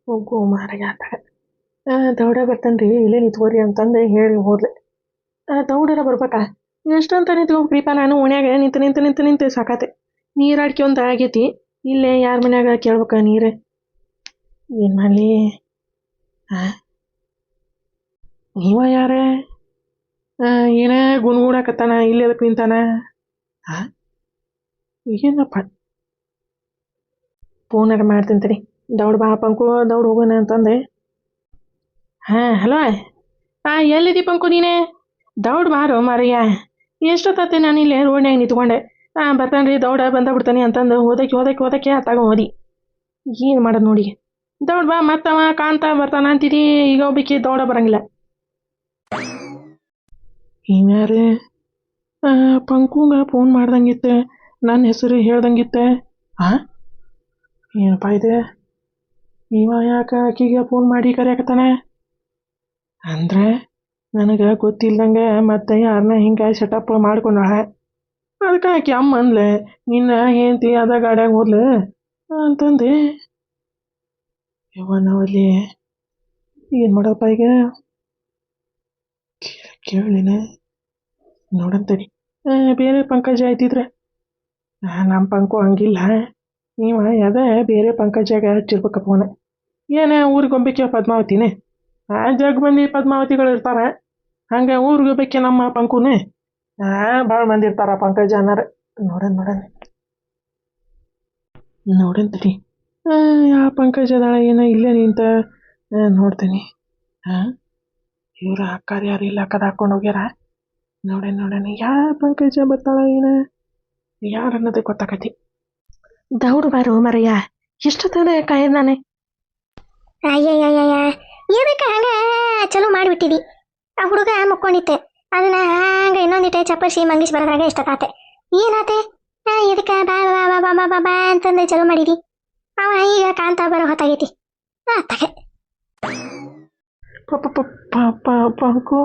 ಹೋಗು ಮಾರಾಯ ಆತಾಗ ದೌಡ ಬರ್ತಾನ್ರಿ ಇಲ್ಲೇ ನಿಂತ್ಕೋರಿ ಅಂತಂದು ಹೇಳಿ ಹೋದ್ಲೆ. ದೌಡರ ಬರ್ಬೇಕಾ ಎಷ್ಟಂತ ನಿಂತ್ಕೋಬೇಕ್ರಿಪ್ಪ, ನಾನು ಓಣ್ಯಾಗ ನಿಂತು ನಿಂತು ನಿಂತು ನಿಂತು ಸಾಕಾತೆ. ನೀರಾಡ್ಕೆ ಒಂದು ಆಗೈತಿ, ಇಲ್ಲೇ ಯಾರ ಮನ್ಯಾಗ ಕೇಳ್ಬೇಕ ನೀರು. ಏನು ಮಾಡಲಿ? ಹಾಂ, ನೀವ ಯಾರ? ಏನ ಗುಣ್ಗುಡಾಕತ್ತಾನ, ಇಲ್ಲಿ ಅದಕ್ಕೆ ನಿಂತಾನ? ಹಾಂ, ಏನಪ್ಪ? ಫೋನಾರ ಮಾಡ್ತೀನಿ ದೌಡ್ ಬಾ ಪಂಕು, ದೌಡ್ ಹೋಗೋಣ ಅಂತಂದೆ. ಹಾಂ, ಹಲೋ. ಎಲ್ಲಿದ್ದಿ ಪಂಕು ನೀನೇ? ದೌಡ್ ಬಾರೋ ಮಾರಯ್ಯ. ಎಷ್ಟೊತ್ತತ್ತೆ ನಾನು ಇಲ್ಲೇ ರೋಡ್ನ್ಯಾಗ ನಿಂತ್ಕೊಂಡೆ. ಬರ್ತಾನೆ ರೀ ದೌಡ ಬಂದ ಬಿಡ್ತಾನೆ ಅಂತಂದು ಹೋದಕ್ಕೆ ಆತಾಗ ಹೋದಿ. ಏನು ಮಾಡೋದು ನೋಡಿ. ದೌಡ್ ಬಾ, ಮತ್ತವ ಕಾಂತ ಬರ್ತಾನ ಅಂತಿದಿ, ಈಗ ಒಬ್ಬಕ್ಕೆ ದೌಡ ಬರಂಗಿಲ್ಲ. ಇನ್ಯಾರು? ಪಂಕುಂಗ ಫೋನ್ ಮಾಡ್ದಂಗಿತ್ತೆ, ನನ್ನ ಹೆಸರು ಹೇಳ್ದಂಗಿತ್ತೆ. ಹಾಂ, ಏನಪ್ಪ ಇದೆ? ಇವ ಯಾಕೆ ಆಕಿಗೆ ಫೋನ್ ಮಾಡಿ ಕರೆಯಾಕತ್ತಾನ? ಅಂದ್ರೆ ನನಗೆ ಗೊತ್ತಿಲ್ದಂಗೆ ಮತ್ತೆ ಯಾರನ್ನ ಹಿಂಗೆ ಸೆಟಪ್ ಮಾಡ್ಕೊಂಡಾಳ. ಅದಕ್ಕೆ ಆಕೆ ಅಮ್ಮ ಅಂದ್ಲೆ, ನಿನ್ನ ಹೆಂಡತಿ ಅದ ಗಾಡ್ಯಾಗ ಹೋದ್ಲು ಅಂತಂದೆ. ಯವ್ವ ನಾವಲ್ಲಿ ಏನು ಮಾಡೋದಪ್ಪ ಈಗ? ಕೇಳಿನ ನೋಡಂತಡಿ. ಬೇರೆ ಪಂಕಜ ಆಯ್ತಿದ್ರೆ ನಮ್ಮ ಪಂಕು ಹಂಗಿಲ್ಲ. ನೀವ ಅದ ಬೇರೆ ಪಂಕಜಾಗ ಹಚ್ಚಿರ್ಬೇಕ ಫೋನ. ಏನೇ ಊರಿಗೊಬ್ಬಕ್ಕೆ ಪದ್ಮಾವತಿನೇ? ಜಗ್ ಮಂದಿ ಪದ್ಮಾವತಿಗಳು ಇರ್ತಾರ, ಹಂಗೆ ಊರಿಗೊಬ್ಬಕ್ಕೆ ನಮ್ಮ ಪಂಕುನೇ. ಭಾಳ ಮಂದಿ ಇರ್ತಾರ ಪಂಕಜ ಅನ್ನಾರ. ನೋಡಂತಡಿ. ಯಾವ ಪಂಕಜ ಅದಾಳ ಏನೋ ಇಲ್ಲೇ ನಿಂತ ನೋಡ್ತೀನಿ. ಹಾಂ, ಇವ್ರ ಅಕ್ಕಾರ ಯಾರು ಇಲ್ಲ ಕದ ಹಾಕೊಂಡು ಹೋಗ್ಯಾರ. ನೋಡೇನು ಯಾವ ಪಂಕಜ ಬರ್ತಾಳ ಏನ, ಯಾರು ಅನ್ನೋದೇ ಗೊತ್ತಾಕತಿ. ದೌಡು ಬಾರು ಮರಯ್ಯ, ಎಷ್ಟೊತ್ತದ ಕಾಯ್ದ ನಾನೇ. ಅಯ್ಯಯ್ಯಯ್ಯ, ಇದಕ್ಕೆ ಹಂಗ ಚಲೋ ಮಾಡಿಬಿಟ್ಟಿದಿ. ಆ ಹುಡುಗ ಮುಕ್ಕೊಂಡಿತ್ತೆ, ಅದನ್ನ ಹಂಗ ಇನ್ನೊಂದಿಟ್ಟೆ ಚಪ್ಪರ್ಸಿ ಮಂಗಿಸಿ ಬರೋದ್ರಾಗ ಇಷ್ಟತಾತೆ. ಏನಾತೆ? ಇದಕ್ಕೆ ಬಾ ಬಾ ಬಾ ಬಾ ಬಾ ಬಾ ಬಾ ಅಂತಂದು ಚಲೋ ಮಾಡಿದಿ. ಅವ ಈಗ ಕಾಂತ ಬರೋ ಹೊತ್ತಾಗೈತಿ. ಆತಾಗೆ ಪಂಕು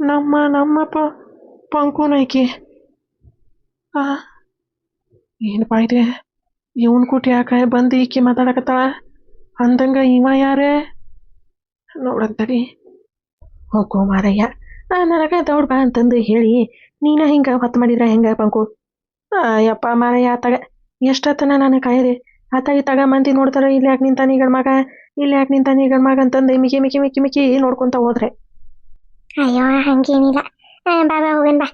ನಮ್ಮ ಪಂಕುನೈಕಿ. ಏನಪ್ಪ ಇದೆ? ಇವನ್ ಕೂಟಿ ಯಾಕೆ ಬಂದು ಈಕಿ ಮಾತಾಡಕತ್ತಾಳ ಅಂದಂಗ ಇವ ಯಾರೇ ನೋಡಂತಡಿ. ಹೋಗೋ ಮಾರಯ್ಯ, ನನಗೆ ದೌಡ್ ಬಾ ಅಂತಂದು ಹೇಳಿ ನೀನ ಹಿಂಗೆ ಹೊತ್ತು ಮಾಡಿದ್ರ ಹೆಂಗ ಪಂಕು? ಯಪ್ಪ ಮಾರಯ್ಯ ಆತಾಗ ಎಷ್ಟೊತ್ತನ ನಾನು ಕಾಯಿರಿ. ಆತಾಗ ಮಂದಿ ನೋಡ್ತಾರ, ಇಲ್ಲಿ ಯಾಕೆ ನಿಂತಾನಿ ಗಂಡ್ಮಗ, ಇಲ್ಲಿ ಯಾಕೆ ನಿಂತಾನಿ ಗಂಡ್ಮಗ ಅಂತಂದು ಮಿಕ್ಕಿ ನೋಡ್ಕೊಂತ ಹೋದ್ರೆ. ಅಯ್ಯೋ ಹಂಗೇನಿಲ್ಲ. ಬಾಬಾ ಹೋಗನ್ ಬಾ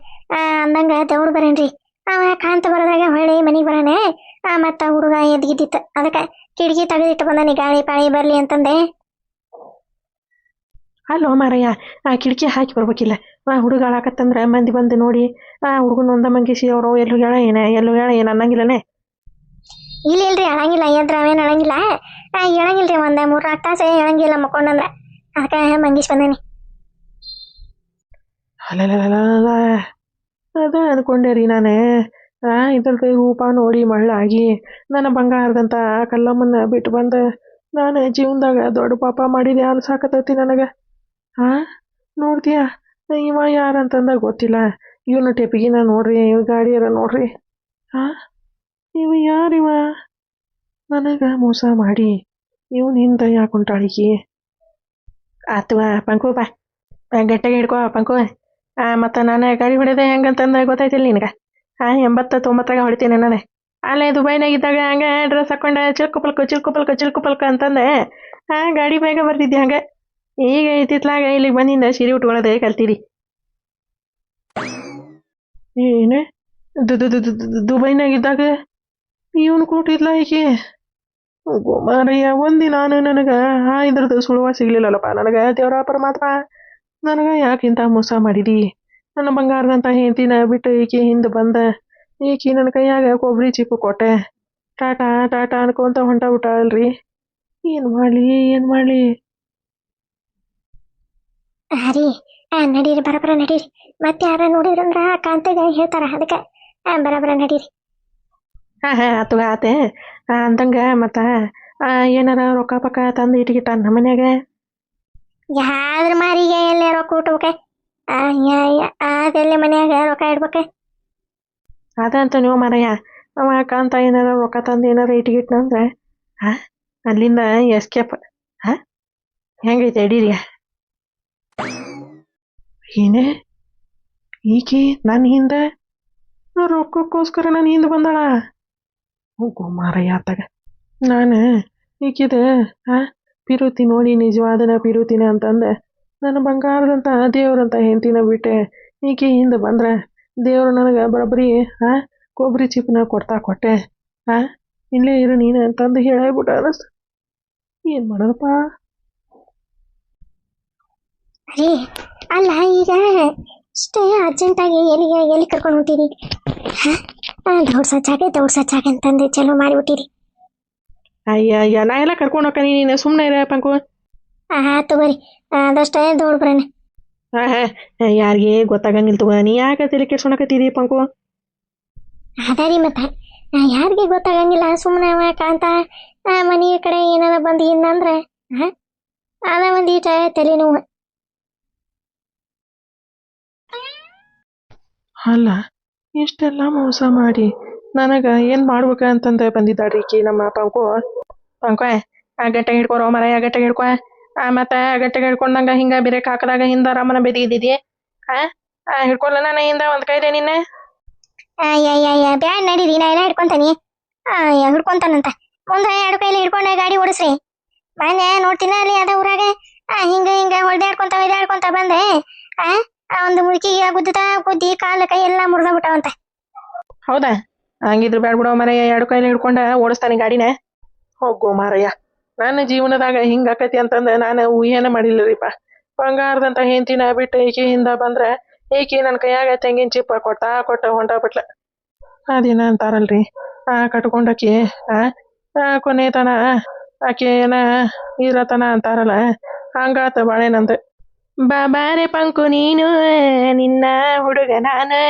ಅಂದಂಗ ದೌಡ್ ಬರೇನ್ರಿ. ಅವ ಕಾಂತ ಬರೋದ್ರಾಗ ಹೊಳ್ಳಿ ಮನೆಗೆ ಬರೋಣ. ಮತ್ತ ಹುಡುಗ ಎದ್ಗಿದ್ದಿತ್ತು, ಅದಕ್ಕೆ ಕಿಟಕಿ ತೆಗೆದಿಟ್ಟು ಬಂದಾನಿ, ಗಾಳಿ ಪಾಳಿ ಬರ್ಲಿ ಅಂತಂದೆ. ಅಲ್ಲೋ ಮಾರಯ್ಯ, ಕಿಟಕಿ ಹಾಕಿ ಬರ್ಬೇಕಿಲ್ಲ. ಹುಡುಗ ಆಳಾಕತ್ತಂದ್ರೆ ಮಂದಿ ಬಂದು ನೋಡಿ ಹುಡುಗನ ಒಂದ ಮಂಗಿಸಿ ಅವರು ಎಲ್ಲೂ ಹೇಳ ಏನ ಅನ್ನಂಗಿಲ್ಲನೆ. ಇಲ್ರಿ ಅಳಂಗಿಲ್ಲ, ಎದ್ರ ಅವೇನು ಅಳಂಗಿಲ್ಲ. ಹೇಳಂಗಿಲ್ರಿ, ಒಂದು 3-4 ತಾಸು ಹೇಳಂಗಿಲ್ಲ ಮಕ್ಕೊಂಡಂದ್ರ, ಅದಕ್ಕೆ ಮಂಗಿಸ್ ಬಂದಾನಿ. ಅಲ್ಲ ಅದ ಅನ್ಕೊಂಡೆ ರೀ ನಾನು. ಇದ್ರದ್ದು ರೂಪ ನೋಡಿ ಮಳ್ಳಾಗಿ ನನ್ನ ಬಂಗಾರದಂತ ಕಲ್ಲಮ್ಮನ್ನ ಬಿಟ್ಟು ಬಂದ ನಾನು ಜೀವನದಾಗ ದೊಡ್ಡ ಪಾಪ ಮಾಡಿದೆ ಅನ್ಸಾಕತೈತಿ ನನಗೆ. ನೋಡ್ತೀಯ ಇವ ಯಾರಂತಂದ ಗೊತ್ತಿಲ್ಲ. ಇವನು ಟೆಪಿಗಿನ ನೋಡ್ರಿ, ಇವ್ ಗಾಡಿಯಾರ ನೋಡ್ರಿ. ಇವ ಯಾರಿವ? ನನಗೆ ಮೋಸ ಮಾಡಿ ಇವನ್ ಹಿಂದ ಯಾಕುಂಟಾಳಿಕಿ? ಆತವ ಪಂಕು ಬಾ, ಗಟ್ಟಿಗೆ ಹಿಡ್ಕೋ ಪಂಕು. ಮತ್ತು ನಾನು ಗಾಡಿ ಹೊಡೆದೆ ಹೆಂಗಂತಂದು ಗೊತ್ತಾಯ್ತಿಲ್ಲ ನಿನಗೆ? 80-90 ಹೊಡಿತೀನಿ ನಾನೇ. ಅಲ್ಲೇ ದುಬೈನಾಗಿದ್ದಾಗ ಹಂಗೆ ಡ್ರೆಸ್ ಹಾಕ್ಕೊಂಡೆ ಚಿಲ್ಕು ಪಲ್ಕ ಅಂತಂದೆ. ಗಾಡಿ ಬೇಗ ಬರ್ತಿದ್ದೆ ಹಂಗೆ. ಈಗ ಇತ್ತಿತ್ಲಾಗ ಇಲ್ಲಿಗೆ ಬಂದಿಂದ ಸೀರೆ ಉಟ್ಕೊಳ್ಳೋದೆ ಕಲ್ತೀರಿ. ಏನೇ ದುಬೈನಾಗಿದ್ದಾಗ ಇವನು ಕೊಟ್ಟಿದ್ಲ ಈಕೆ? ಮಾರಯ್ಯ, ನಾನು ನನಗೆ ಇದ್ರದ್ದು ಸುಳುವ ಸಿಗ್ಲಿಲ್ಲಲ್ಲಪ್ಪ. ನನಗೆ ದೇವರ ಪರಮಾತ್ಮ ನನಗೆ ಯಾಕಿಂತ ಮೋಸ ಮಾಡಿದಿ? ನನ್ನ ಬಂಗಾರದಂತ ಹೆಂಡತಿನ ಬಿಟ್ಟು ಈಕಿ ಹಿಂದೆ ಬಂದ ಈಕಿ ನನ್ನ ಕೈಯಾಗ ಕೊಬ್ಬರಿ ಚಿಪ್ಪು ಕೊಟ್ಟೆ. ಟಾಟಾ ಅನ್ಕೊಂತ ಹೊಂಟ ಬಿಟ್ಟಾಳಲ್ರಿ. ಏನು ಮಾಡಲಿ? ರೀ ನಡೀರಿ, ಬರಬರ ನಡೀರಿ. ಮತ್ತೆ ಯಾರ ನೋಡಿದ್ರಂದ್ರ ಕಾಂತಗ ಹೇಳ್ತಾರ, ಅದಕ್ಕೆ ಬರಬರ ನಡೀರಿ. ಆತೆ ಅಂದಂಗ ಮತ್ತ ಏನಾರ ರೊಕ್ಕ ಪಕ್ಕ ತಂದು ಇಟ್ಗಿಟ್ಟ ನಮ್ಮ ಮನ್ಯಾಗ? ಯಾವ್ದ್ರ ಮಾರಿಗೆ ಎಲ್ಲೇ ರೊಕ್ಕ ಉಟ್ಬೇಕೆ? ಅದೆಲ್ಲಿ ಮನ್ಯಾಗ ರೊಕ್ಕ ಇಡ್ಬೇಕೆ? ಅದಂತ ನೀವು ಮಾರಯ್ಯ, ಅವ ಕಾಂತ ಏನಾರ ರೊಕ್ಕ ತಂದು ಏನಾರ ಇಟ್ಗಿಟ್ನಂದ್ರೆ ಅಲ್ಲಿಂದ ಎಸ್ಕೇಪ್. ಹಾಂ, ಹೆಂಗೈತೆ ಅಡೀರಿ? ಏನೇ ಈಕಿ ನನ್ನ ಹಿಂದೆ ರೊಕ್ಕಕ್ಕೋಸ್ಕರ ನನ್ನ ಹಿಂದೆ ಬಂದಾಳ? ಹೋಗು ಮಾರಯ್ಯ ಆತಾಗ. ನಾನು ಈಕಿದ ಪಿರುತಿ ನೋಡಿ ನಿಜವಾದನ ಪಿರುತಿನ ಅಂತಂದೆ ನನ್ನ ಬಂಗಾರದಂತ ದೇವ್ರಂತ ಹೆಂಡತಿನ ಬಿಟ್ಟೆ ಈಕೆ ಹಿಂದೆ ಬಂದ್ರೆ ದೇವ್ರು ನನಗೆ ಬರೋಬ್ಬರಿ ಕೊಬ್ಬರಿ ಚಿಪ್ಪನ ಕೊಟ್ಟೆ. ಇಲ್ಲೇ ಇರು ನೀನು ಅಂತಂದು ಹೇಳಬಿಟ್ಟ ಅನಸ್ತ. ಏನು ಮಾಡೋದಪ್ಪ? ಅರೇ ಅಲ್ಲ, ಈಗ ಇಷ್ಟೇ ಅರ್ಜೆಂಟಾಗಿ ಎಲ್ಲಿ ಕರ್ಕೊಂಡು ಹೊಂಟೀರಿ? ದೌಡ್ಸಚ್ಚಾಗೆ ಅಂತಂದು ಚಲೋ ಮಾಡಿಬಿಟ್ಟಿರಿ. ಅಯ್ಯ ನಾ ಎಲ್ಲ ಕರ್ಕೊಂಡು ಹೋಗ್ತೀನಿ, ನೀನು ಸುಮ್ಮನೆ ಇರ ಪಂಕು. ತಗೋರಿ, ಅದಷ್ಟೇ ದೌಡ್ ಬರೋಣ. ಯಾರಿಗೆ ಗೊತ್ತಾಗಂಗಿಲ್ಲ ತಗೋ. ನೀ ಯಾಕೆ ತಲೆ ಕೆಡ್ಸ್ಕೊಳಕತ್ತೀರಿ ಪಂಕು? ಅದಾರಿ ಮತ್ತೆ ಯಾರಿಗೆ ಗೊತ್ತಾಗಂಗಿಲ್ಲ. ಸುಮ್ಮನೆ ಕಾಂತ ಮನೆ ಕಡೆ ಏನಾರ ಬಂದು ಇನ್ನಂದ್ರೆ ಅದ ಒಂದೀಟ ತಲೆನೋವು. ಅಲ್ಲ, ಇಷ್ಟೆಲ್ಲ ಮೋಸ ಮಾಡಿ ನನಗೆ ಏನು ಮಾಡ್ಬೇಕಂತಂದು ಬಂದಿದ್ದಾಳ್ರಿ ಈಕಿ ನಮ್ಮ ಪಂಕು. ಆ ಗಟ್ಟೆಗೆ ಹಿಡ್ಕೊರೋ ಮರ, ಆ ಗಟ್ಟೆಗೆ ಹಿಡ್ಕೊ. ಮತ್ತೆ ಆ ಗಟ್ಟೆಗೆ ಹಿಡ್ಕೊಂಡಂಗ ಹಿಂಗೆ ಬಿರೇಕ್ ಹಾಕಿದಾಗ ಹಿಂದೆ ರಾಮನ ಬೆದಿಗಿದ್ದಿ. ಹಿಡ್ಕೊಲ್ಲ ನಾನು ಹಿಂದೆ ಒಂದು ಕೈಲೇ ನಿನ್ನೆ. ಬ್ಯಾಡ್ ನಡೀರಿ, ನಾ ಎಲ್ಲ ಹಿಡ್ಕೊಂತಾನಿ. ಹಿಡ್ಕೊಂತಾನಂತ ಮುಂದೆ ಎರಡು ಕೈಲಿ ಹಿಡ್ಕೊಂಡೆ ಗಾಡಿ ಓಡಿಸ್ರಿ. ಮೊನ್ನೆ ನೋಡ್ತೀನ ಅಲ್ಲಿ ಅದ ಊರಾಗ ಹಿಂಗ ಹೊಡೆದಾಡ್ಕೊಂತ ಬಂದೆ. ಒಂದು ಮುಳುಕಿಗೆ ಗುದ್ದಿ ಕಾಲ ಕೈ ಎಲ್ಲ ಮುರಿದ ಬಿಟ್ಟವಂತೆ. ಹೌದಾ? ಹಂಗಿದ್ರು ಬ್ಯಾಡ್ ಬಿಡೋ ಮರಯ್ಯ, ಎರಡು ಕೈಲಿ ಹಿಡ್ಕೊಂಡ ಓಡಿಸ್ತಾನೆ ಗಾಡಿನ. ಹೋಗೋ ಮಾರಯ್ಯ, ನನ್ನ ಜೀವನದಾಗ ಹಿಂಗೆ ಆಕತಿ ಅಂತಂದು ನಾನು ಊಹೆನ ಮಾಡಿಲ್ಲರಿಪ್ಪ. ಬಂಗಾರದಂತ ಹೆಂಡತಿನ ಬಿಟ್ಟು ಈಕಿ ಹಿಂದೆ ಬಂದ್ರೆ ಈಕಿ ನನ್ನ ಕೈಯಾಗ ತೆಂಗಿನ ಚಿಪ್ಪ ಕೊಟ್ಟ ಹೊಂಟೋಗ್ಬಿಟ್ಲ. ಅದೇನ ಅಂತಾರಲ್ರಿ, ಕಟ್ಕೊಂಡಾಕಿ ಕೊನೆತನ ಆಕೆ ಇರತನ ಅಂತಾರಲ್ಲ, ಹಂಗಾತ ಬಾಳೆನಂದ. ಬಾರೆ ಪಂಕು ನೀನು ನಿನ್ನ ಹುಡುಗ ನಾನು,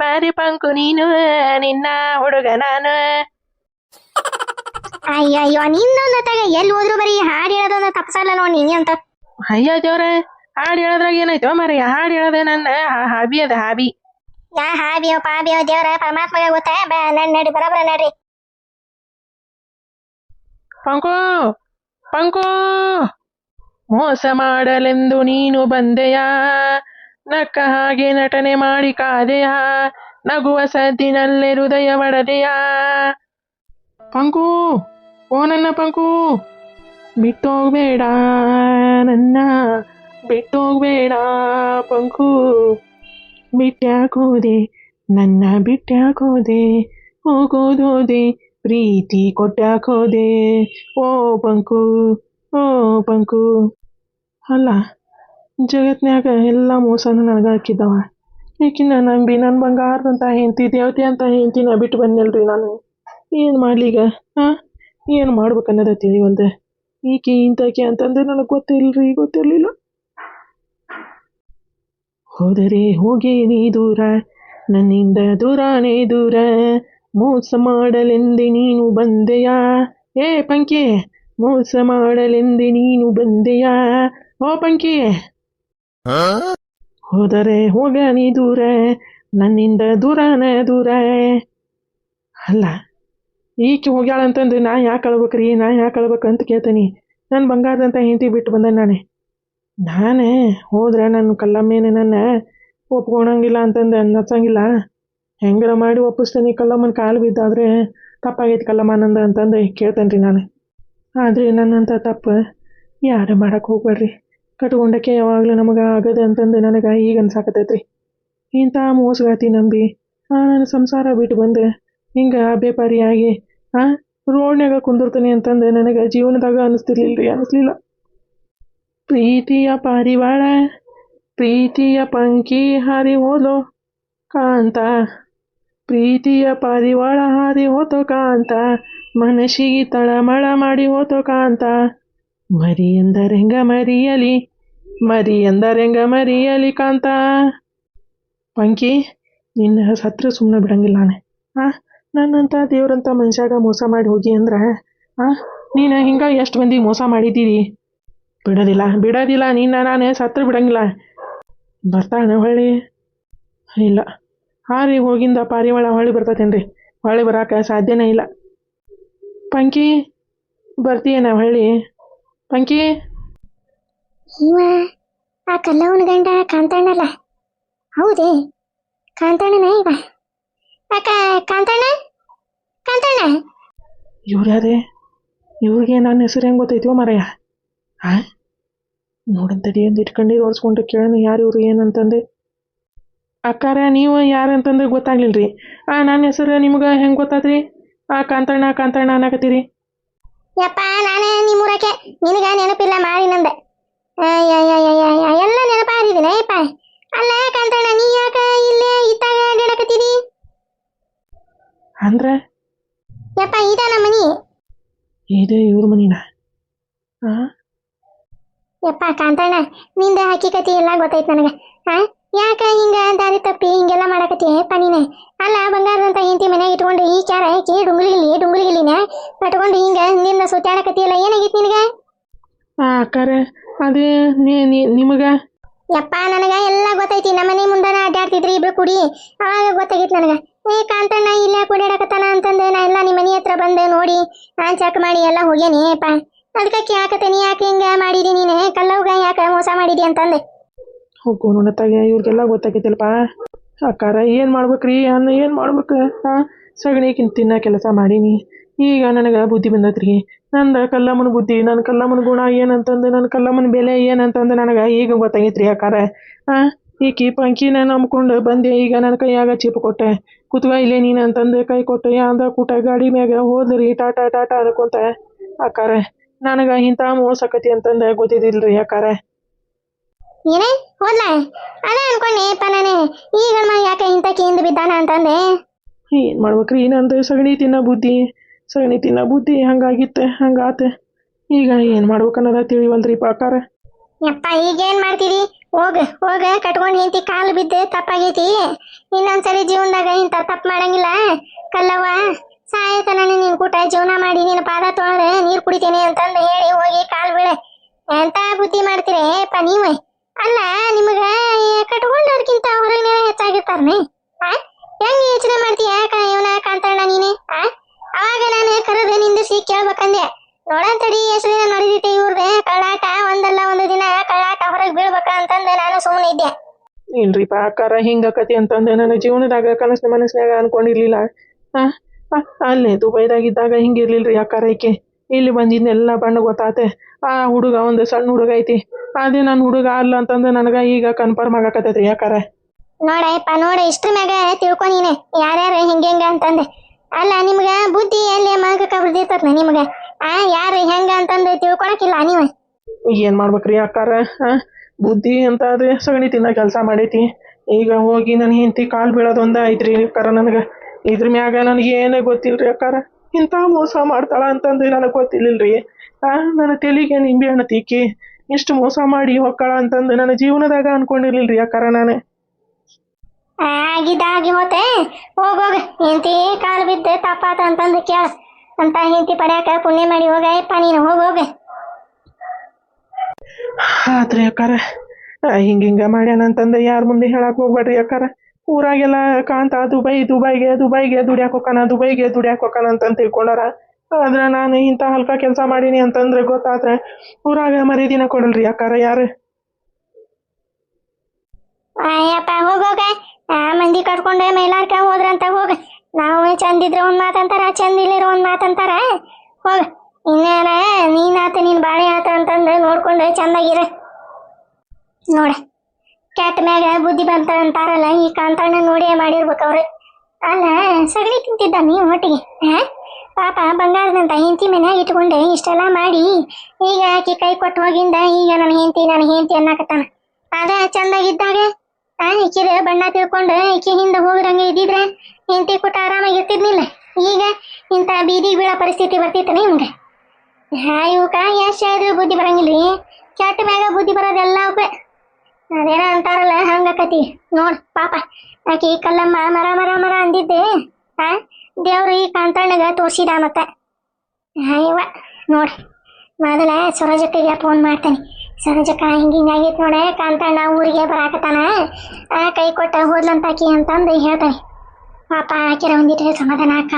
ಬಾರೆ ಪಂಕು ನೀನು ನಿನ್ನ ಹುಡುಗ ನಾನು. ಅಯ್ಯಯ್ಯೋ, ನಿನ್ನೊಂದ ತಗ ಎಲ್ಲಿ ಹೋದ್ರು ಬರೀ ಹಾಡು ಹೇಳೋದೊಂದು ತಪ್ಸಲ್ಲ ನೋಡಿ ನೀ ಅಂತ. ಅಯ್ಯ ದೇವ್ರ, ಹಾಡು ಹೇಳೋದ್ರಾಗ ಏನಾಯ್ತು ಮರಿ? ಹಾಡು ಹೇಳೋದೆ ನನ್ನ ಹಾಬಿ ಅದ, ಹಾಬಿ. ಹಾಬಿಯೋ ಪಾಬಿಯೋ ದೇವ್ರ ಪರಮಾತ್ಮಗೆ ಗೊತ್ತಾ. ನಡಿ ಬರಬರ ನಡ್ರಿ. ಪಂಕು ಮೋಸ ಮಾಡಲೆಂದು ನೀನು ಬಂದೆಯ, ನಕ್ಕ ಹಾಗೆ ನಟನೆ ಮಾಡಿ ಕಾದೆಯ, ನಗುವ ಸದ್ದಿನಲ್ಲೇ ಹೃದಯ ಒಡೆದೆಯ. ಪಂಕು, ಓ ನನ್ನ ಪಂಕು, ಬಿಟ್ಟೋಗ್ಬೇಡ ನನ್ನ, ಬಿಟ್ಟೋಗ್ಬೇಡ ಪಂಕು. ಬಿಟ್ಟ್ಯಾಕೋದೆ ನನ್ನ, ಬಿಟ್ಟ್ಯಾಕೋದೆ, ಹೋಗೋದೋದೆ ಪ್ರೀತಿ ಕೊಟ್ಟ್ಯಾಕೋದೆ. ಓ ಪಂಕು, ಓ ಪಂಕು. ಅಲ್ಲ, ಜಗತ್ನ್ಯಾಗ ಎಲ್ಲ ಮೋಸನ ನನಗೆ ಹಾಕಿದ್ದವ. ಈಕಿನ ನಂಬಿ ನನ್ನ ಬಂಗಾರದಂತ ಹೆಂಡತಿ, ದೇವತೆ ಅಂತ ಹೆಂಡತಿನ ಬಿಟ್ಟು ಬಂದಲ್ರಿ ನಾನು. ಏನು ಮಾಡ್ಲೀಗ? ಏನು ಮಾಡ್ಬೇಕನ್ನೋದ ತಿಳಿವಲ್ದೆ. ಈಕೆ ಇಂತಕೆ ಅಂತಂದ್ರೆ ನನಗೆ ಗೊತ್ತಿರಲಿಲ್ಲ. ಹೋದರೆ ಹೋಗಿ ನೀ ದೂರ, ನನ್ನಿಂದ ದೂರಾನೇ ದೂರ, ಮೋಸ ಮಾಡಲೆಂದೆ ನೀನು ಬಂದೆಯ. ಏ ಪಂಕಿ, ಮೋಸ ಮಾಡಲೆಂದೆ ನೀನು ಬಂದೆಯ. ಓ ಪಂಕಿ, ಹೋದರೆ ಹೋಗ ನೀ ದೂರ, ನನ್ನಿಂದ ದೂರಾನೇ ದೂರ. ಅಲ್ಲ, ಈಕೆ ಹೋಗ್ಯಾಳಂತಂದು ನಾ ಯಾಕೆ ಅಳ್ಬೇಕ್ರಿ? ನಾ ಯಾಕೆ ಅಳ್ಬೇಕಂತ ಕೇಳ್ತೀನಿ. ನನ್ನ ಬಂಗಾರದಂತ ಹೆಂಡತಿ ಬಿಟ್ಟು ಬಂದೆ ನಾನೇ ಹೋದ್ರೆ ನನ್ನ ಕಲ್ಲಮ್ಮೇನೆ ನನ್ನ ಒಪ್ಕೊಳಂಗಿಲ್ಲ ಅಂತಂದು ನಚ್ಚಂಗಿಲ್ಲ. ಹೆಂಗಾರ ಮಾಡಿ ಒಪ್ಪಿಸ್ತೀನಿ. ಕಲ್ಲಮ್ಮನ ಕಾಲು ಬಿದ್ದಾದ್ರೆ ತಪ್ಪಾಗೈತಿ ಕಲ್ಲಮ್ಮ ನಂದು ಅಂತಂದು ಕೇಳ್ತೇನೆ ರೀ ನಾನು. ಆದರೆ ನನ್ನಂಥ ತಪ್ಪು ಯಾರು ಮಾಡಕ್ಕೆ ಹೋಗ್ಬೇಡ್ರಿ. ಕಟ್ಕೊಂಡಕ್ಕೆ ಯಾವಾಗಲೂ ನಮಗೆ ಆಗದೆ ಅಂತಂದು ನನಗೆ ಈಗ ಅನ್ಸಾಕತೈತ್ರಿ. ಇಂಥ ಮೋಸಗಾತಿ ನಂಬಿ ನನ್ನ ಸಂಸಾರ ಬಿಟ್ಟು ಬಂದೆ ಹಿಂಗೆ ಬೇಪಾರಿಯಾಗಿ ರೋಡ್ನಾಗ ಕುಂದಿರ್ತೀನಿ ಅಂತಂದು ನನಗೆ ಜೀವನದಾಗ ಅನಿಸ್ಲಿಲ್ಲ. ಪ್ರೀತಿಯ ಪಾರಿವಾಳ, ಪ್ರೀತಿಯ ಪಂಕಿ ಹಾರಿ ಹೋದೋ ಕಾಂತ, ಪ್ರೀತಿಯ ಪಾರಿವಾಳ ಹಾರಿ ಹೋತೋ ಕಾಂತ, ಮನಸ್ಸಿಗೆ ತಳಮಳ ಮಾಡಿ ಹೋತೋ ಕಾಂತ. ಮರಿ ಎಂದರೆಂಗ ಮರಿಯಲಿ, ಮರಿ ಎಂದರೆಂಗ ಮರಿಯಲಿ ಕಾಂತ. ಪಂಕಿ, ನಿನ್ನ ಸತ್ರ ಸುಮ್ಮನೆ ಬಿಡಂಗಿಲ್ಲ ನಾನು. ನನ್ನಂಥ ದೇವ್ರಂಥ ಮನುಷ್ಯಾಗ ಮೋಸ ಮಾಡಿ ಹೋಗಿ ಅಂದ್ರೆ ನೀನು ಹಿಂಗೆ ಎಷ್ಟು ಮಂದಿ ಮೋಸ ಮಾಡಿದ್ದೀರಿ? ಬಿಡೋದಿಲ್ಲ ನಿನ್ನ ನಾನು ಸತ್ರ ಬಿಡಂಗಿಲ್ಲ. ಬರ್ತಾಳೆ ಹೊಳ್ಳಿ? ಇಲ್ಲ, ಹಾರಿ ಹೋಗಿಂದ ಪಾರಿವಾಳ ಹೊಳ್ಳಿ ಬರ್ತತೇನ್ರಿ? ಹೊಳ್ಳಿ ಬರೋಕೆ ಸಾಧ್ಯನೇ ಇಲ್ಲ. ಪಂಕಿ, ಬರ್ತೀಯ ನಾವು ಹೇಳಿ ಪಂಕಿ. ಇವ ಆ ಕಲ್ಲವನ ಗಂಡ ಕಾಂತಣ್ಣಲ್ಲ? ಹೌದೇ, ಕಾಂತಣ್ಣನ ಇವ. ಅಕ್ಕ ಕಾಂತಣ್ಣ, ಕಾಂತಣ್ಣ. ಇವ್ರ್ಯಾರೇ? ಇವ್ರಿಗೆ ನನ್ನ ಹೆಸರು ಹೆಂಗೆ ಗೊತ್ತೈತಿವ ಮರಯ್ಯ? ಹಾಂ, ನೋಡಂತಡಿ ಒಂದು ಇಟ್ಕೊಂಡು ಓಡಿಸ್ಕೊಂಡು ಕೇಳೋಣ ಯಾರು ಇವ್ರು ಏನಂತಂದೆ. ಅಕ್ಕಾರ ನೀವು ಯಾರಂತಂದ್ರೆ ಗೊತ್ತಾಗ್ಲಿಲ್ಲ ರೀ. ನನ್ನ ಹೆಸರು ನಿಮ್ಗೆ ಹೆಂಗೆ ಗೊತ್ತಾದ್ರಿ? ಕಾಂತಣ್ಣ ಕಾಂತಣ್ಣ ಅನ್ನಕತ್ತೀರಿ. ಯಪ್ಪ ನಾನೇ ನಿಮ್ಮೂರಕ್ಕೆ, ನಿನಗ ನೆನಪಿಲ್ಲ ಮಾಡಿ ನಂದೆ. ಎಲ್ಲ ನೆನಪಾದಿದ್ದೀನಿ ಯಪ್ಪ. ಅಲ್ಲ ಕಾಂತಣ್ಣ, ನೀ ಯಾಕ ಇಲ್ಲೇ ಇದ್ದಾಗ ಅಡ್ಡಾಡಕತ್ತೀರಿ? ಅಂದ್ರೆ ಯಪ್ಪ ಇದ ನಮ್ಮ ಮನಿ. ಇದೇ ಇವ್ರ ಮನಿನ? ಹಾಂ ಯಪ್ಪ ಕಾಂತಣ್ಣ, ನಿಂದ ಹಕ್ಕಿಕತಿ ಎಲ್ಲ ಗೊತ್ತೈತೆ ನನಗೆ. ಯಾಕ ಹಿಂಗ ದಾರಿ ತಪ್ಪಿ ಹಿಂಗೆಲ್ಲ ಮಾಡಕತ್ತಿ ಯಪ್ಪ ನೀನೆ? ಅಲ್ಲ ಬಂಗಾರದಂತ ಹೆಂಡತಿ ಮನ್ಯಾಗ ಇಟ್ಕೊಂಡು ಈ ಚಾರ ಹಾಕಿ ಡುಂಗುಲಿಗಿಲಿನ ಕಟ್ಕೊಂಡು ಹಿಂಗ ನಿಂದ ಸುತ್ತಾಡಕತ್ತಿಯಲ್ಲ, ಏನಾಗಿತ್ತು ನಿನಗ? ಅಕ್ಕಾರ ಅದೇ ನಿಮಗ ಯಪ್ಪ ನನಗ ಎಲ್ಲ ಗೊತ್ತೈತಿ. ನಮ್ಮನೆ ಮುಂದನ ಅಡ್ಡಾಡ್ತಿದ್ರಿ ಇಬ್ರು ಕುಡಿ, ಅವಾಗ ಗೊತ್ತಾಗಿತ್ತು ನನಗ. ಕಾಂತಣ್ಣ ಇಲ್ಲ ಕುಡಿಯಾಡಕತ್ತಾನ ಅಂತಂದೆ ನಾ ಎಲ್ಲ ನಿಮ್ಮ ಮನೆ ಹತ್ರ ಬಂದೆ ನೋಡಿ ನಾನ್ ಚೆಕ್ ಮಾಡಿ ಎಲ್ಲ ಹೋಗ್ಯಾನಿ ಯಪ್ಪ. ಅದಕ್ಕೆ ಕೇಳಕತ್ತೇನಿ, ಯಾಕೆ ಹಿಂಗ ಮಾಡಿದಿ ನೀನೆ? ಕಲ್ಲವ್ಗ ಯಾಕೆ ಮೋಸ ಮಾಡಿದಿ ಅಂತಂದೆ. ಹೋಗು ನೋಡತ್ತಾಗ ಇವ್ರಿಗೆಲ್ಲ ಗೊತ್ತಾಗೈತಿಲ್ಪ. ಅಕ್ಕಾರ ಏನು ಮಾಡ್ಬೇಕ್ರಿ? ಏನು ಮಾಡ್ಬೇಕು? ಸಗಣಿಕಿಂತ ತಿನ್ನೋ ಕೆಲಸ ಮಾಡೀನಿ. ಈಗ ನನಗೆ ಬುದ್ಧಿ ಬಂದತ್ರಿ. ನಂದು ಕಲ್ಲಮ್ಮನ ಬುದ್ಧಿ, ನನ್ನ ಕಲ್ಲಮ್ಮನ ಗುಣ ಏನಂತಂದು, ನನ್ನ ಕಲ್ಲಮ್ಮನ ಬೆಲೆ ಏನಂತಂದು ನನಗೆ ಈಗ ಗೊತ್ತಾಗೈತ್ರಿ ಅಕ್ಕಾರ. ಈಕಿ ಪಂಕಿನ ನಂಬ್ಕೊಂಡು ಬಂದೆ, ಈಗ ನನ್ನ ಕೈಯಾಗ ಚಿಪ್ ಕೊಟ್ಟೆ, ಕುತ್ಗ ಇಲ್ಲೇ ನೀನು ಅಂತಂದು ಕೈ ಕೊಟ್ಟೆ. ಅಂದ ಕೂಟ ಗಾಡಿ ಮ್ಯಾಗ ಹೋದ್ರಿ ಟಾಟಾ ಟಾಟಾ ಅನ್ಕೊಂತ. ಅಕ್ಕಾರ ನನಗೆ ಇಂಥ ಮೋಸಕತಿ ಅಂತಂದು ಗೊತ್ತಿದ್ದಿಲ್ರಿ ಅಕ್ಕಾರ. ಏನೇ ಹೋದ್ಲ? ಅದ ಅನ್ಕೊಂಡೆಪ್ಪ ನಾನೇ, ಈಗ ಯಾಕೆ ಇಂತಕಿ ಹಿಂದ್ ಬಿದ್ದಾನ ಅಂತಂದೆ. ಏನು ಮಾಡ್ಬೇಕ್ರಿ? ನಂದು ಸಗಣಿ ತಿನ್ನೋ ಬುದ್ಧಿ ಹಂಗಾಗಿತ್ತೆ, ಹಂಗಾತ. ಈಗ ಏನು ಮಾಡ್ಬೇಕನ್ನೋದ ತಿಳಿವಲ್ರಿ ಪಾಕಾರ. ಯಪ್ಪ ಈಗೇನ್ ಮಾಡ್ತೀರಿ? ಹೋಗ ಕಟ್ಕೊಂಡು ಹೆಂಡತಿ ಕಾಲು ಬಿದ್ದು ತಪ್ಪಾಗೈತಿ. ಇನ್ನೊಂದ್ಸರಿ ಜೀವನದಾಗ ಇಂಥ ತಪ್ಪು ಮಾಡಂಗಿಲ್ಲ. ಕಲ್ಲವ್ವ ಸಾಯತನ ನಿನ್ ಕೂಟ ಜೀವನ ಮಾಡಿ ನಿನ್ನ ಪಾದ ತೊಳೆದು ನೀರು ಕುಡಿತೇನೆ ಅಂತಂದು ಹೇಳಿ ಹೋಗಿ ಕಾಲು ಬೀಳೆ. ಎಂತ ಬುದ್ಧಿ ಮಾಡ್ತೀರಿ ಯಪ್ಪ ನೀವು? ಅಲ್ಲ ನಿಮಗ ಕಟ್ಕೊಂಡವ್ರಕ್ಕಿಂತ ಹೊರಗಿನ ಹೆಚ್ಚಾಗಿರ್ತಾರನೆ. ಹೆಂಗ್ ಯೋಚನೆ ಮಾಡ್ತೀಯ ಇವನ ಕಾಂತಣ್ಣ ನೀನೆ? ಅವಾಗ ನಾನು ಕರೆದು ನಿಂದಿಸಿ ಕೇಳ್ಬೇಕಂದೆ. ನೋಡಂತಡಿ ಹೆಸರಿನ ನಡೆದಿತ್ತೆ ಇವ್ರದೆ ಕಳ್ಳಾಟ. ಒಂದಲ್ಲ ಒಂದು ದಿನ ಕಳ್ಳಾಟ ಹೊರಗೆ ಬೀಳ್ಬೇಕ ಅಂತಂದು ನಾನು ಸುಮ್ಮನೆ ಇದ್ದೆ. ಇಲ್ರಿ ಪಾಕಾರ ಹಿಂಗಕತಿ ಅಂತಂದು ನನ್ನ ಜೀವನದಾಗ ಮನಸ್ನಾಗ ಅನ್ಕೊಂಡಿರ್ಲಿಲ್ಲ. ಅಲ್ಲೇ ದುಬೈದಾಗಿದ್ದಾಗ ಹಿಂಗಿರ್ಲಿಲ್ರಿ ಅಕ್ಕಾರ. ಈಕೆ ಇಲ್ಲಿ ಬಂದಿದ್ನೆಲ್ಲ ಬಣ್ಣ ಗೊತ್ತಾತೆ. ಆ ಹುಡುಗ ಒಂದು ಸಣ್ಣ ಹುಡುಗ ಐತಿ, ಅದೇ ನನ್ನ ಹುಡುಗ ಅಲ್ಲ ಅಂತಂದು ನನಗೆ ಈಗ ಕನ್ಫರ್ಮ್ ಆಗಕತ್ತೈತ್ರಿ ಅಕ್ಕಾರ. ನೋಡಪ್ಪ ನೋಡ, ಇಷ್ಟ್ರ ಮ್ಯಾಗ ತಿಳ್ಕೊ ನೀನೆ ಯಾರ್ಯಾರು ಹೆಂಗ ಅಂತಂದೆ. ಅಲ್ಲ ನಿಮ್ಗ ಬುದ್ಧಿ ಎಲ್ಲಿ ಮಗಕ್ಕ ಬರ್ದಿರ್ತದ ನಿಮ್ಗ? ಯಾರು ಹೆಂಗ ಅಂತಂದು ತಿಳ್ಕೊಳಕಿಲ್ಲ ನೀವು? ಏನ್ ಮಾಡ್ಬೇಕ್ರಿ ಅಕ್ಕಾರ? ಬುದ್ಧಿ ಅಂತ ಅದೇ ಸಗಣಿ ತಿನ್ನ ಕೆಲಸ ಮಾಡೈತಿ. ಈಗ ಹೋಗಿ ನನ್ನ ಹೆಂಡತಿ ಕಾಲು ಬೀಳೋದೊಂದ ಐತ್ರಿ ಅಕ್ಕಾರ. ನನಗೆ ಇದ್ರ ಮ್ಯಾಗ ನನಗೆ ಏನೇ ಗೊತ್ತಿಲ್ರಿ ಅಕ್ಕಾರ. ಇಂಥ ಮೋಸ ಮಾಡ್ತಾಳ ಅಂತಂದು ನನಗೆ ಗೊತ್ತಿರ್ಲಿಲ್ರಿ. ನನ್ನ ತೆಲಿಗೆ ನಿಂಬೆ ಹಣ್ಣು ತೀಕಿ ಇಷ್ಟು ಮೋಸ ಮಾಡಿ ಹೊಕ್ಕಳ ಅಂತಂದು ನನ್ನ ಜೀವನದಾಗ ಅನ್ಕೊಂಡಿರ್ಲಿಲ್ರಿ ಅಕ್ಕಾರ. ನಾನು ಆಗಿದ್ದಾಗಿ ಹೋತೆ. ಹೋಗೋಗ ಹೆಂಡತಿ ಕಾಲು ಬಿದ್ದು ತಪ್ಪಾತ ಅಂತಂದು ಕೇಳ ಅಂತ ಹೆಂಡತಿ ಪಡ್ಯಾಕ ಪುಣ್ಯ ಮಾಡಿ ಹೋಗಪ್ಪ ನೀನು. ಹೋಗೋಗ ಆತ್ರಿ ಅಕ್ಕಾರ. ಹಿಂಗ ಮಾಡ್ಯಾನಂತಂದು ಯಾರ ಮುಂದೆ ಹೇಳಕ್ ಹೋಗ್ಬೇಡ್ರಿ ಅಕ್ಕಾರ. ಊರಾಗೆಲ್ಲ ಕಾಂತ ದುಬೈಗೆ ದುಡ್ಯಾಕ ಹೋಕಾನ ಅಂತಂದು ತಿಳ್ಕೊಂಡಾರ. ಆದ್ರೆ ನಾನು ಇಂಥ ಹಲ್ಕ ಕೆಲಸ ಮಾಡೀನಿ ಅಂತಂದ್ರೆ ಗೊತ್ತಾದ್ರೆ ಊರಾಗ ಮರ್ಯಾದಿನ ಕೊಡಲ್ರಿ ಅಕ್ಕಾರ ಯಾರು. ಅಯ್ಯಪ್ಪ ಹೋಗೋಗ. ಮಂದಿ ಕಟ್ಕೊಂಡೆ ಮೈಲಾರ್ಕ ಹೋದ್ರಂತ ಹೋಗ. ನಾವು ಚಂದಿದ್ರೆ ಒಂದ್ ಮಾತಂತಾರ, ಚಂದಿಲ್ಲಿರೋ ಒಂದ್ ಮಾತಂತಾರ. ಹೋಗ ಇನ್ನೇನ ನೀನಾತ ನೀನ್ ಬಾಳೆ ಆತ ಅಂತಂದ್ರೆ ನೋಡ್ಕೊಂಡು ಚಂದಾಗಿರ. ನೋಡ ಕೆಟ್ಟ ಮ್ಯಾಗ ಬುದ್ಧಿ ಬಂತ ಅಂತಾರಲ್ಲ, ಈ ಕಾಂತಣ್ಣ ನೋಡೇ ಮಾಡಿರ್ಬೇಕು ಅವ್ರು. ಅಲ್ಲ ಸಗಣಿ ತಿಂತಿದ್ದ ನೀವು ಒಟ್ಟಿಗೆ. ಪಾಪ ಬಂಗಾರದಂತ ಹೆಂಡತಿ ಮನ್ಯಾಗ ಇಟ್ಕೊಂಡೆ ಇಷ್ಟೆಲ್ಲ ಮಾಡಿ ಈಗ ಆಕಿ ಕೈ ಕೊಟ್ಟು ಹೋಗಿಂದ ಈಗ ನನ್ನ ಹೆಂಡತಿ ಅನ್ನಕತ್ತಾನ. ಅದ ಚಂದಾಗಿದ್ದಾಗ ಈಕಿದ ಬಣ್ಣ ತಿಳ್ಕೊಂಡು ಈಕಿ ಹಿಂದೆ ಹೋಗ್ರಂಗೆ ಇದ್ದಿದ್ರೆ ಹೆಂಡತಿ ಕೊಟ್ಟು ಆರಾಮಾಗಿ ಇರ್ತಿದ್ನಿಲ್ಲ. ಈಗ ಇಂಥ ಬೀದಿಗೆ ಬೀಳೋ ಪರಿಸ್ಥಿತಿ ಬರ್ತಿತ್ತು ನಿಮ್ಗೆ. ಇವಕ್ಕ ಎಷ್ಟು ಹೇಳಿದ್ರು ಬುದ್ಧಿ ಬರಂಗಿಲ್ರಿ. ಕೆಟ್ಟ ಮ್ಯಾಗ ಬುದ್ಧಿ ಬರೋದೆಲ್ಲ ಅದೇನೋ ಅಂತಾರಲ್ಲ ಹಂಗಕತಿ. ನೋಡ್ ಪಾಪ ಆಕಿ ಕಲ್ಲಮ್ಮ ಮರ ಅಂದಿದ್ದೆ ದೇವ್ರು ಈ ಕಾಂತಣ್ಣಗ ತೋರ್ಸಿದ. ಮತ್ತೆ ಇವ ನೋಡ್ ಮೊದಲ ಸರೋಜಕ್ಕಗೆ ಫೋನ್ ಮಾಡ್ತೇನೆ. ಸರೋಜಕ್ಕ ಹಿಂಗಾಗೈತೆ ನೋಡ, ಕಾಂತಣ್ಣ ಊರಿಗೆ ಬರಾಕತ್ತಾನ, ಕೈ ಕೊಟ್ಟ ಹೋದ್ಲಂತಾಕಿ ಅಂತಂದು ಹೇಳ್ತಾನೆ. ಪಾಪ ಆಕಿರ ಒಂದಿಟ್ಟು ಸಮಾಧಾನ ಆಕ.